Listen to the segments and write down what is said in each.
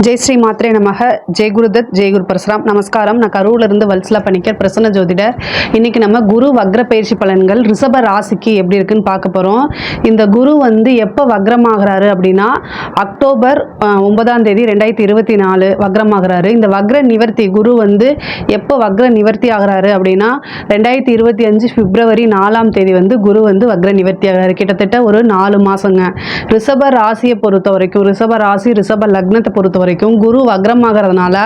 ஜெய் ஸ்ரீ மாத்ரே நமக. ஜெய் குருதத், ஜெய் குரு பரசுராம். நமஸ்காரம். நான் கரூர்லேருந்து வல்சலா பணிக்கர், பிரசன்ன ஜோதிடர். இன்றைக்கி நம்ம குரு வக்ர பயிற்சி பலன்கள் ரிஷப ராசிக்கு எப்படி இருக்குன்னு பார்க்க போகிறோம். இந்த குரு எப்போ வக்ரமாகிறாரு அப்படின்னா அக்டோபர் 9ஆம் தேதி 2024 வக்ரமாகிறாரு. இந்த வக்ர நிவர்த்தி குரு எப்போ வக்ர நிவர்த்தி ஆகிறாரு அப்படின்னா 2025 பிப்ரவரி 4ஆம் தேதி குரு வக்ர நிவர்த்தி ஆகிறாரு. கிட்டத்தட்ட ஒரு 4 மாதங்க. ரிஷப ராசியை பொறுத்த வரைக்கும், ரிஷப ராசி ரிஷப லக்னத்தை பொறுத்த வரைக்கும் குரு வக்ரமாகிறதுனால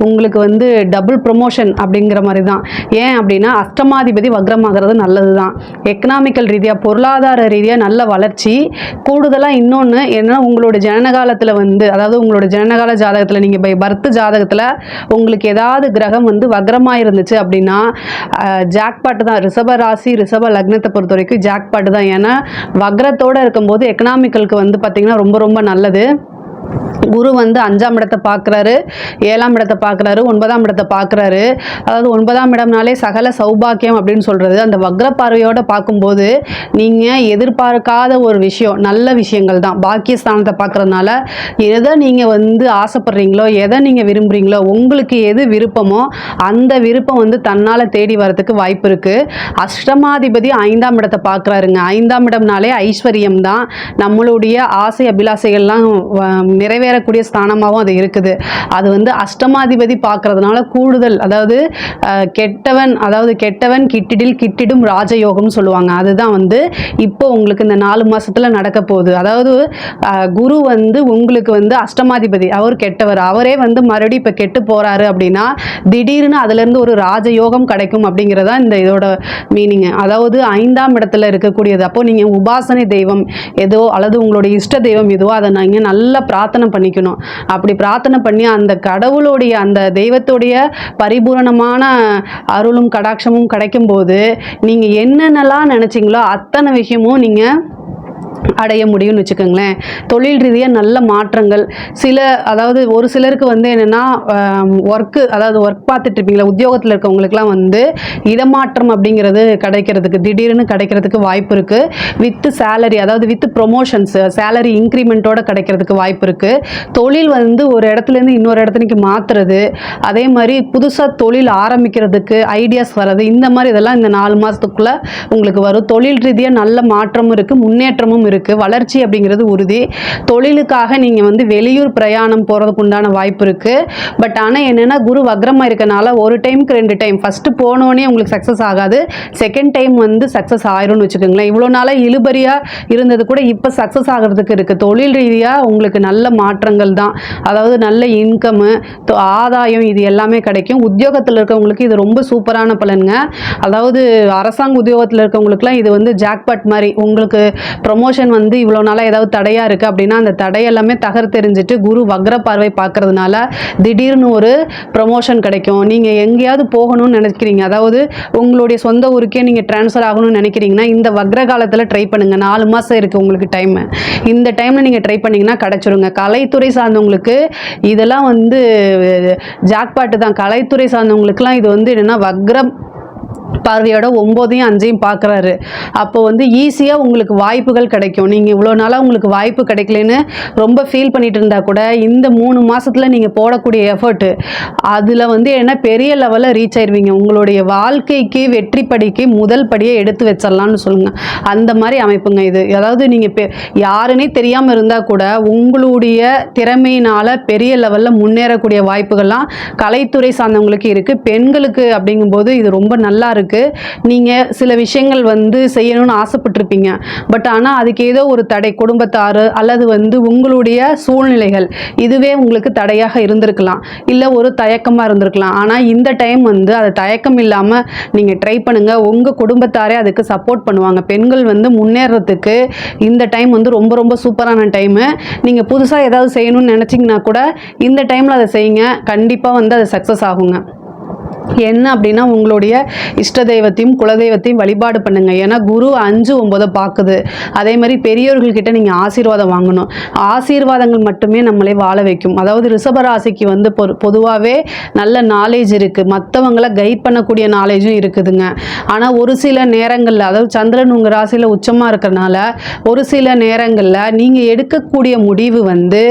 உங்களுக்கு டபுள் ப்ரொமோஷன் அப்படிங்கிற மாதிரி தான். ஏன் அப்படின்னா அஷ்டமாதிபதி வக்ரமாகிறது நல்லது தான். எக்கனாமிக்கல் ரீதியாக, பொருளாதார ரீதியாக நல்ல வளர்ச்சி. கூடுதலாக இன்னொன்று என்னன்னா, உங்களோட ஜனனகாலத்தில் அதாவது உங்களோட ஜனனகால ஜாதகத்தில் நீங்கள் பை பர்த் ஜாதகத்தில் உங்களுக்கு ஏதாவது கிரகம் வக்ரமாக இருந்துச்சு அப்படின்னா ஜாக்பாட்டு தான். ரிஷப ராசி ரிஷப லக்னத்தை பொறுத்த வரைக்கும் ஜாக்பாட்டு தான். ஏன்னா வக்ரத்தோடு இருக்கும்போது எக்கனாமிக்கலுக்கு பார்த்திங்கன்னா ரொம்ப ரொம்ப நல்லது. குரு 5ஆம் இடத்தை பார்க்குறாரு, 7ஆம் இடத்தை பார்க்குறாரு, 9ஆம் இடத்தை பார்க்குறாரு. அதாவது 9ஆம் இடம்னாலே சகல சௌபாக்கியம் அப்படின்னு சொல்கிறது. அந்த வக்ர பார்வையோடு பார்க்கும்போது நீங்கள் எதிர்பார்க்காத ஒரு விஷயம், நல்ல விஷயங்கள் தான். பாக்கியஸ்தானத்தை பார்க்குறதுனால எதை நீங்கள் ஆசைப்படுறீங்களோ, எதை நீங்கள் விரும்புகிறீங்களோ, உங்களுக்கு எது விருப்பமோ அந்த விருப்பம் தன்னால் தேடி வரதுக்கு வாய்ப்பு இருக்குது. அஷ்டமாதிபதி 5ஆம் இடத்தை பார்க்குறாருங்க. 5ஆம் இடம்னாலே ஐஸ்வர்யம் தான். நம்மளுடைய ஆசை அபிலாசைகள்லாம் நிறைவேறக்கூடிய ஸ்தானமாகவும் அது இருக்குது. அது அஷ்டமாதிபதி பார்க்கறதுனால கூடுதல், அதாவது கெட்டவன் கிட்டிடும் ராஜயோகம்னு சொல்லுவாங்க. அதுதான் இப்போ உங்களுக்கு இந்த 4 மாசத்துல நடக்க போகுது. அதாவது குரு உங்களுக்கு அஷ்டமாதிபதி, அவர் கெட்டவர். அவரே மறுபடியும் இப்போ கெட்டு போறாரு அப்படின்னா திடீர்னு அதுலேருந்து ஒரு ராஜயோகம் கிடைக்கும் அப்படிங்கிறதா இந்த இதோட மீனிங். அதாவது 5ஆம் இடத்துல இருக்கக்கூடியது. அப்போ நீங்கள் உபாசனை தெய்வம் ஏதோ அல்லது உங்களுடைய இஷ்ட தெய்வம் எதுவோ அதை நீங்கள் நல்லா பிரார்த்தனை பண்ணிக்கணும். அப்படி பிரார்த்தனை பண்ணி அந்த கடவுளுடைய அந்த தெய்வத்துடைய பரிபூரணமான அருளும் கடாட்சமும் கிடைக்கும்போது நீங்கள் என்னென்னலாம் நினச்சிங்களோ அத்தனை விஷயமும் நீங்கள் அடைய முடியும்னு வச்சுக்கோங்களேன். தொழில் ரீதியாக நல்ல மாற்றங்கள். அதாவது ஒரு சிலருக்கு என்னென்னா ஒர்க்கு, அதாவது ஒர்க் பார்த்துட்டு இருப்பீங்களா, உத்தியோகத்தில் இருக்கவங்களுக்குலாம் இடமாற்றம் அப்படிங்கிறது கிடைக்கிறதுக்கு, திடீர்னு கிடைக்கிறதுக்கு வாய்ப்பு இருக்குது. வித் சேலரி, அதாவது வித் ப்ரொமோஷன்ஸ், சேலரி இன்க்ரிமெண்ட்டோட கிடைக்கிறதுக்கு வாய்ப்பு இருக்குது. தொழில் ஒரு இடத்துலேருந்து இன்னொரு இடத்துக்கு மாற்றுறது, அதே மாதிரி புதுசாக தொழில் ஆரம்பிக்கிறதுக்கு ஐடியாஸ் வர்றது, இந்த மாதிரி இதெல்லாம் இந்த 4 மாதத்துக்குள்ளே உங்களுக்கு வரும். தொழில் ரீதியாக நல்ல மாற்றமும் இருக்குது, முன்னேற்றமும் இருக்குது. வளர்ச்சி அப்படிங்கிறது உறுதி. தொழிலுக்காக நீங்கள் வெளியூர் பிரயாணம் போகிறதுக்கு உண்டான வாய்ப்பு இருக்குது. பட் ஆனால் என்னென்னா குரு வக்ரமாக இருக்கனால ஒரு டைமுக்கு 2 டைம், ஃபஸ்ட்டு போனோடனே உங்களுக்கு சக்ஸஸ் ஆகாது, செகண்ட் டைம் சக்ஸஸ் ஆயிரும்னு வச்சுக்கோங்களேன். இவ்வளோ நாளாக இழுபறியாக இருந்தது கூட இப்போ சக்ஸஸ் ஆகிறதுக்கு இருக்குது. தொழில் ரீதியாக உங்களுக்கு நல்ல மாற்றங்கள் தான். அதாவது நல்ல இன்கம்மு, ஆதாயம், இது எல்லாமே கிடைக்கும். உத்தியோகத்தில் இருக்கவங்களுக்கு இது ரொம்ப சூப்பரான பலனுங்க. அதாவது அரசாங்க உத்தியோகத்தில் இருக்கவங்களுக்குலாம் இது ஜாக்பாட் மாதிரி. உங்களுக்கு ப்ரொமோஷன் இவ்வளோ நாளாக ஏதாவது தடையாக இருக்குது அப்படின்னா அந்த தடையெல்லாமே தகர்த்தெறிஞ்சிட்டு குரு வக்ர பார்வை பார்க்கறதுனால திடீர்னு ஒரு ப்ரொமோஷன் கிடைக்கும். நீங்கள் எங்கேயாவது போகணும்னு நினைக்கிறீங்க, அதாவது உங்களுடைய சொந்த ஊருக்கே நீங்கள் ட்ரான்ஸ்ஃபர் ஆகணும்னு நினைக்கிறீங்கன்னா இந்த வக்ர காலத்தில் ட்ரை பண்ணுங்கள். 4 மாதம் இருக்குது உங்களுக்கு டைம். இந்த டைமில் நீங்கள் ட்ரை பண்ணிங்கன்னா கிடச்சிருங்க. கலைத்துறை சார்ந்தவங்களுக்கு இதெல்லாம் ஜாக்பாட்டு தான். கலைத்துறை சார்ந்தவங்களுக்குலாம் இது என்னென்னா வக்ரம் பார்வையோட 9ஐயும் 5ஐயும் பார்க்குறாரு. அப்போ ஈஸியாக உங்களுக்கு வாய்ப்புகள் கிடைக்கும். நீங்கள் இவ்வளோ நாளாக உங்களுக்கு வாய்ப்பு கிடைக்கலன்னு ரொம்ப ஃபீல் பண்ணிட்டு இருந்தால் கூட இந்த 3 மாதத்தில் நீங்கள் போடக்கூடிய எஃபர்ட்டு அதில் என்ன பெரிய லெவலில் ரீச் ஆயிடுவீங்க. உங்களுடைய வாழ்க்கைக்கு வெற்றி படிக்கு முதல் படியை எடுத்து வச்சிடலான்னு சொல்லுங்கள். அந்த மாதிரி அமைப்புங்க இது. அதாவது நீங்கள் யாருன்னே தெரியாமல் இருந்தால் கூட உங்களுடைய திறமையினால் பெரிய லெவலில் முன்னேறக்கூடிய வாய்ப்புகள்லாம் கலைத்துறை சார்ந்தவங்களுக்கு இருக்குது. பெண்களுக்கு அப்படிங்கும்போது இது ரொம்ப நல்லா இருக்குது. நீங்கள் சில விஷயங்கள் செய்யணும்னு ஆசைப்பட்டிருப்பீங்க. பட் ஆனால் அதுக்கு ஏதோ ஒரு தடை, குடும்பத்தார் அல்லது உங்களுடைய சூழ்நிலைகள் இதுவே உங்களுக்கு தடையாக இருந்திருக்கலாம், இல்லை ஒரு தயக்கமாக இருந்திருக்கலாம். ஆனால் இந்த டைம் அது தயக்கம் இல்லாமல் நீங்கள் ட்ரை பண்ணுங்கள். உங்கள் குடும்பத்தாரே அதுக்கு சப்போர்ட் பண்ணுவாங்க. பெண்கள் முன்னேறதுக்கு இந்த டைம் ரொம்ப ரொம்ப சூப்பரான டைமு. நீங்கள் புதுசாக ஏதாவது செய்யணும்னு நினச்சிங்கன்னா கூட இந்த டைமில் அதை செய்யுங்க. கண்டிப்பாக அது சக்ஸஸ் ஆகுங்க. என்ன அப்படின்னா உங்களுடைய இஷ்ட தெய்வத்தையும் குலதெய்வத்தையும் வழிபாடு பண்ணுங்க. ஏன்னா குரு 5, 9 பார்க்குது. அதே மாதிரி பெரியோர்கள்கிட்ட நீங்கள் ஆசீர்வாதம் வாங்கணும். ஆசீர்வாதங்கள் மட்டுமே நம்மளை வாழ வைக்கும். அதாவது ரிஷபராசிக்கு வந்து பொதுவாகவே நல்ல நாலேஜ் இருக்குது, மற்றவங்களை கைட் பண்ணக்கூடிய நாலேஜும் இருக்குதுங்க. ஆனால் ஒரு சில நேரங்களில், அதாவது சந்திரன் உங்கள் ராசியில் உச்சமாக இருக்கிறனால ஒரு சில நேரங்களில் நீங்கள் எடுக்கக்கூடிய முடிவு வந்து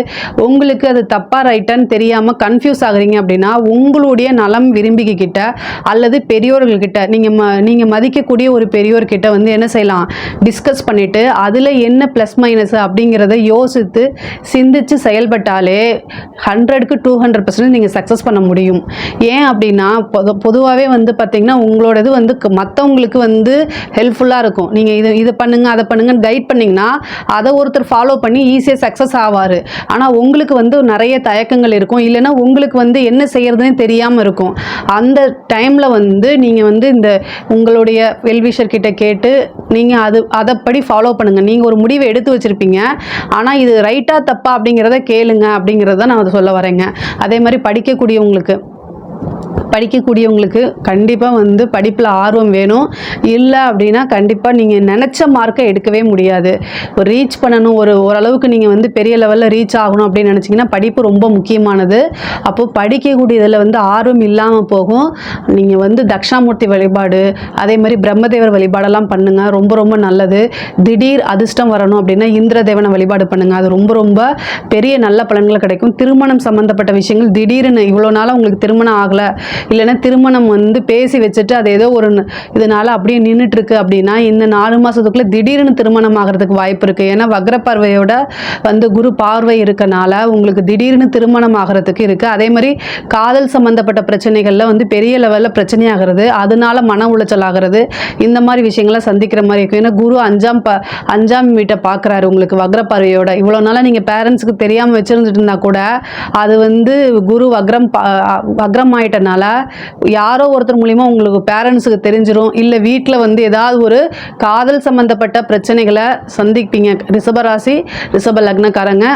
உங்களுக்கு அது தப்பாக ரைட்டான்னு தெரியாமல் கன்ஃபியூஸ் ஆகுறீங்க அப்படின்னா உங்களுடைய நலம் விரும்பிக்கிட்ட அல்லது பெரியோர்கள்கிட்ட நீங்கள் மதிக்கக்கூடிய ஒரு பெரியோர்கிட்ட வந்து என்ன செய்யலாம், டிஸ்கஸ் பண்ணிவிட்டு அதில் என்ன ப்ளஸ் மைனஸ் அப்படிங்கிறத யோசித்து சிந்தித்து செயல்பட்டாலே 100க்கு 200% நீங்கள் சக்ஸஸ் பண்ண முடியும். ஏன் அப்படின்னா பொதுவாகவே வந்து பார்த்திங்கன்னா உங்களோடது வந்து மற்றவங்களுக்கு வந்து ஹெல்ப்ஃபுல்லாக இருக்கும். நீங்கள் இதை பண்ணுங்கள் அதை பண்ணுங்கன்னு கைட் பண்ணிங்கன்னா அதை ஒருத்தர் ஃபாலோ பண்ணி ஈஸியாக சக்ஸஸ் ஆவார். ஆனால் உங்களுக்கு வந்து நிறைய தயக்கங்கள் இருக்கும், இல்லைன்னா உங்களுக்கு வந்து என்ன செய்கிறதுனே தெரியாமல் இருக்கும். அந்த டைமில் வந்து நீங்கள் வந்து இந்த உங்களுடைய வெல்விஷர் கிட்ட கேட்டு நீங்கள் அதைப்படி ஃபாலோ பண்ணுங்கள். நீங்கள் ஒரு முடிவை எடுத்து வச்சுருப்பீங்க, ஆனால் இது ரைட்டாக தப்பா அப்படிங்கிறத கேளுங்க அப்படிங்கிறத நான் சொல்ல வரேங்க. அதே மாதிரி படிக்கக்கூடியவங்களுக்கு கண்டிப்பாக வந்து படிப்பில் ஆர்வம் வேணும். இல்லை அப்படின்னா கண்டிப்பாக நீங்கள் நினச்ச மார்க்கை எடுக்கவே முடியாது. ஒரு ரீச் பண்ணணும், ஓரளவுக்கு நீங்கள் வந்து பெரிய லெவலில் ரீச் ஆகணும் அப்படின்னு நினச்சிங்கன்னா படிப்பு ரொம்ப முக்கியமானது. அப்போது படிக்கக்கூடியதில் வந்து ஆர்வம் இல்லாமல் போகும். நீங்கள் வந்து தட்சிணாமூர்த்தி வழிபாடு, அதே மாதிரி பிரம்மதேவர் வழிபாடெல்லாம் பண்ணுங்கள், ரொம்ப ரொம்ப நல்லது. திடீர் அதிர்ஷ்டம் வரணும் அப்படின்னா இந்திரதேவனை வழிபாடு பண்ணுங்கள், அது ரொம்ப ரொம்ப பெரிய நல்ல பலன்கள் கிடைக்கும். திருமணம் சம்மந்தப்பட்ட விஷயங்கள் திடீர்னு இவ்வளோ நாளாக உங்களுக்கு திருமணம் ஆகலை, இல்லைன்னா திருமணம் வந்து பேசி வச்சுட்டு அது ஏதோ ஒரு இதனால் அப்படியே நின்றுட்டுருக்கு அப்படின்னா இந்த 4 மாதத்துக்குள்ளே திடீர்னு திருமணம் ஆகிறதுக்கு வாய்ப்பு இருக்குது. ஏன்னா வக்ர பார்வையோட வந்து குரு பார்வை இருக்கனால உங்களுக்கு திடீர்னு திருமணம் ஆகிறதுக்கு இருக்குது. அதே மாதிரி காதல் சம்மந்தப்பட்ட பிரச்சனைகளில் வந்து பெரிய லெவலில் பிரச்சனையாகிறது, அதனால மன உளைச்சல் ஆகிறது, இந்த மாதிரி விஷயங்களை சந்திக்கிற மாதிரி இருக்கும். ஏன்னா குரு 5ஆம் வீட்டை பார்க்குறாரு உங்களுக்கு வக்ர பார்வையோட. இவ்வளோ நாளாக நீங்கள் பேரண்ட்ஸுக்கு தெரியாமல் வச்சுருந்துட்டு இருந்தால் கூட அது வந்து குரு வக்ரம் ஆயிட்டனால யாரோ ஒருத்தர் மூலிமா உங்களுக்கு பேரண்ட்ஸுக்கு தெரிஞ்சிடும். இல்லை வீட்டில் வந்து ஏதாவது ஒரு காதல் சம்மந்தப்பட்ட பிரச்சனைகளை சந்திப்பீங்க ரிஷபராசி ரிஷப லக்னக்காரங்க.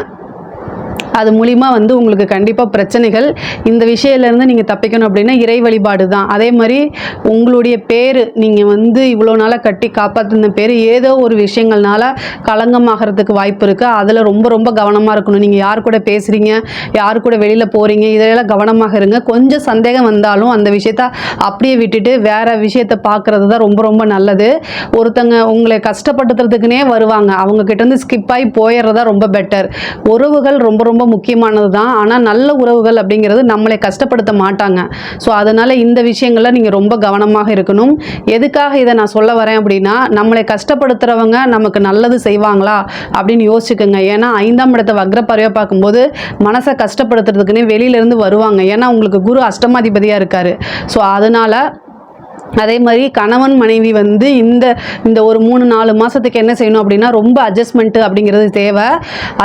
அது மூலிமா வந்து உங்களுக்கு கண்டிப்பாக பிரச்சனைகள். இந்த விஷயத்துலேருந்து நீங்கள் தப்பிக்கணும் அப்படின்னா இறை வழிபாடு தான். அதே மாதிரி உங்களுடைய பேர், நீங்கள் வந்து இவ்வளோ நாளாக கட்டி காப்பாற்றின பேர் ஏதோ ஒரு விஷயங்கள்னால களங்கமாகறதுக்கு வாய்ப்பு இருக்குது. அதில் ரொம்ப ரொம்ப கவனமாக இருக்கணும். நீங்கள் யார் கூட பேசுகிறீங்க, யார் கூட வெளியில் போகிறீங்க, இதெல்லாம் கவனமாக இருங்க. கொஞ்சம் சந்தேகம் வந்தாலும் அந்த விஷயத்த அப்படியே விட்டுட்டு வேறு விஷயத்தை பார்க்குறது தான் ரொம்ப ரொம்ப நல்லது. ஒருத்தங்க உங்களை கஷ்டப்படுத்துறதுக்குனே வருவாங்க, அவங்கக்கிட்டேருந்து ஸ்கிப் ஆகி போயிடுறதா ரொம்ப பெட்டர். உறவுகள் ரொம்ப ரொம்ப முக்கியமானது தான், ஆனால் நல்ல உறவுகள் அப்படிங்கிறது நம்மளை கஷ்டப்படுத்த மாட்டாங்க. ஸோ அதனால் இந்த விஷயங்களில் நீங்கள் ரொம்ப கவனமாக இருக்கணும். எதுக்காக இதை நான் சொல்ல வரேன் அப்படின்னா, நம்மளை கஷ்டப்படுத்துகிறவங்க நமக்கு நல்லது செய்வாங்களா அப்படின்னு யோசிச்சுக்கோங்க. ஏன்னா 5ஆம் இடத்தை வக்ர பார்வையாக பார்க்கும்போது மனசை கஷ்டப்படுத்துறதுக்குன்னே வெளியிலேருந்து வருவாங்க. ஏன்னா உங்களுக்கு குரு அஷ்டமாதிபதியாக இருக்கார். ஸோ அதனால் அதே மாதிரி கணவன் மனைவி வந்து இந்த ஒரு 3-4 மாதத்துக்கு என்ன செய்யணும் அப்படின்னா ரொம்ப அட்ஜஸ்ட்மெண்ட்டு அப்படிங்கிறது தேவை.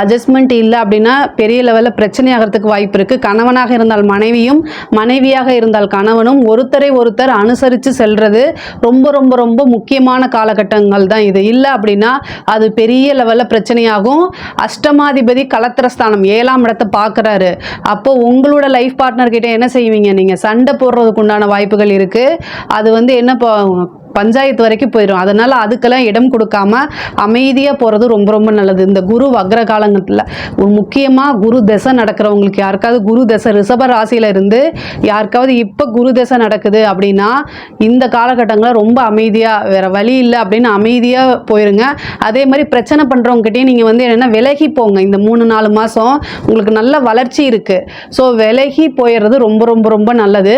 அட்ஜஸ்ட்மெண்ட் இல்லை அப்படின்னா பெரிய லெவலில் பிரச்சனை ஆகிறதுக்கு வாய்ப்பு இருக்குது. கணவனாக இருந்தால் மனைவியும், மனைவியாக இருந்தால் கணவனும் ஒருத்தரை ஒருத்தர் அனுசரித்து செல்வது ரொம்ப ரொம்ப ரொம்ப முக்கியமான காலகட்டங்கள் தான் இது. இல்லை அப்படின்னா அது பெரிய லெவலில் பிரச்சனையாகும். அஷ்டமாதிபதி கலத்திரஸ்தானம் 7ஆம் இடத்தை பார்க்குறாரு. அப்போது உங்களோட லைஃப் பார்ட்னர்கிட்ட என்ன செய்வீங்க, நீங்கள் சண்டை போடுறதுக்கு உண்டான வாய்ப்புகள் இருக்குது. அது வந்து என்ன பஞ்சாயத்து வரைக்கும் போயிடும். அதனால் அதுக்கெல்லாம் இடம் கொடுக்காம அமைதியாக போகிறது ரொம்ப ரொம்ப நல்லது. இந்த குரு வக்ர காலங்கத்தில் முக்கியமாக குரு தசை நடக்கிறவங்களுக்கு, யாருக்காவது குரு தசை ரிஷப ராசியில் இருந்து யாருக்காவது இப்போ குரு தசை நடக்குது அப்படின்னா இந்த காலகட்டங்களில் ரொம்ப அமைதியாக, வேறு வழி இல்லை அப்படின்னு அமைதியாக போயிருங்க. அதே மாதிரி பிரச்சனை பண்ணுறவங்ககிட்டயும் நீங்கள் வந்து என்னென்னா விலகி போங்க. இந்த 3-4 மாதம் உங்களுக்கு நல்ல வளர்ச்சி இருக்குது. ஸோ விலகி போயிடுறது ரொம்ப ரொம்ப ரொம்ப நல்லது.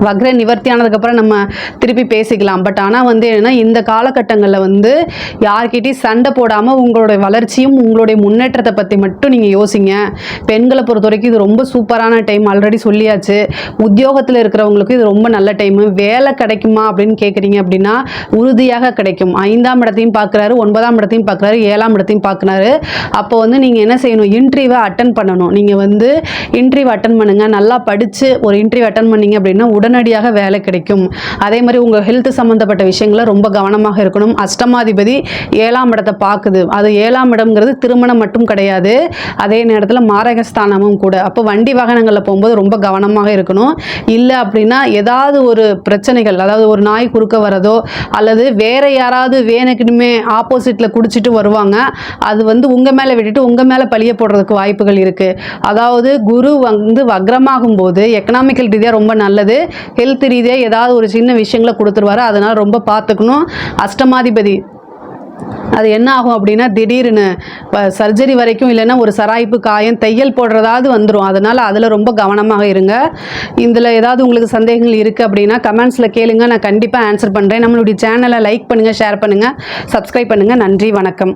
வக்ர நிவர்த்தி ஆனதுக்கப்புறம் நம்ம திருப்பி பேசிக்கலாம். பட் ஆனால் வந்து என்னென்னா இந்த காலகட்டங்களில் வந்து யார்கிட்டையும் சண்டை போடாமல் உங்களுடைய வளர்ச்சியும் உங்களுடைய முன்னேற்றத்தை பற்றி மட்டும் நீங்கள் யோசிங்க. பெண்களை பொறுத்த வரைக்கும் இது ரொம்ப சூப்பரான டைம், ஆல்ரெடி சொல்லியாச்சு. உத்தியோகத்தில் இருக்கிறவங்களுக்கு இது ரொம்ப நல்ல டைமு. வேலை கிடைக்குமா அப்படின்னு கேட்குறீங்க அப்படின்னா உறுதியாக கிடைக்கும். 5ஆம் இடத்தையும் பார்க்குறாரு, 9ஆம் இடத்தையும் பார்க்குறாரு, 7ஆம் இடத்தையும் பார்க்குறாரு. அப்போ வந்து நீங்கள் என்ன செய்யணும், இன்டர்வியூவை அட்டன் பண்ணணும். நீங்கள் வந்து இன்டர்வியூ அட்டன் பண்ணுங்கள். நல்லா படித்து ஒரு இன்டர்வியூ அட்டன் பண்ணிங்க அப்படின்னா உடனடியாக வேலை கிடைக்கும். அதே மாதிரி உங்கள் ஹெல்த் சம்மந்தப்பட்ட விஷயங்களை ரொம்ப கவனமாக இருக்கணும். அஷ்டமாதிபதி 7ஆம் இடத்தை பார்க்குது. அது 7ஆம் இடம்ங்கிறது திருமணம் மட்டும் கிடையாது, அதே நேரத்தில் மாரகஸ்தானமும் கூட. அப்போ வண்டி வாகனங்களில் போகும்போது ரொம்ப கவனமாக இருக்கணும். இல்லை அப்படின்னா ஏதாவது ஒரு பிரச்சனைகள், அதாவது ஒரு நாய் குறுக்க வரதோ அல்லது வேற யாராவது வேணுக்குனுமே ஆப்போசிட்டில் குடிச்சிட்டு வருவாங்க, அது வந்து உங்கள் மேலே விட்டுட்டு உங்கள் மேலே பழிய போடுறதுக்கு வாய்ப்புகள் இருக்குது. அதாவது குரு வந்து வக்ரமாகும் போது எக்கனாமிக்கல் ரீதியாக ரொம்ப நல்லது, ஹெல்த் ரீதியாக ஏதாவது ஒரு சின்ன விஷயங்களை கொடுத்துருவாரு. அதனால் ரொம்ப பார்த்துக்கணும். அஷ்டமாதிபதி அது என்ன ஆகும் அப்படின்னா திடீர்னு சர்ஜரி வரைக்கும், இல்லைன்னா ஒரு சராய்ப்பு காயம் தையல் போடுறதாவது வந்துடும். அதனால் அதில் ரொம்ப கவனமாக இருங்க. இதில் ஏதாவது உங்களுக்கு சந்தேகங்கள் இருக்குது அப்படின்னா கமெண்ட்ஸில் கேளுங்க, நான் கண்டிப்பாக ஆன்சர் பண்ணுறேன். நம்மளுடைய சேனலை லைக் பண்ணுங்கள், ஷேர் பண்ணுங்கள், சப்ஸ்கிரைப் பண்ணுங்கள். நன்றி, வணக்கம்.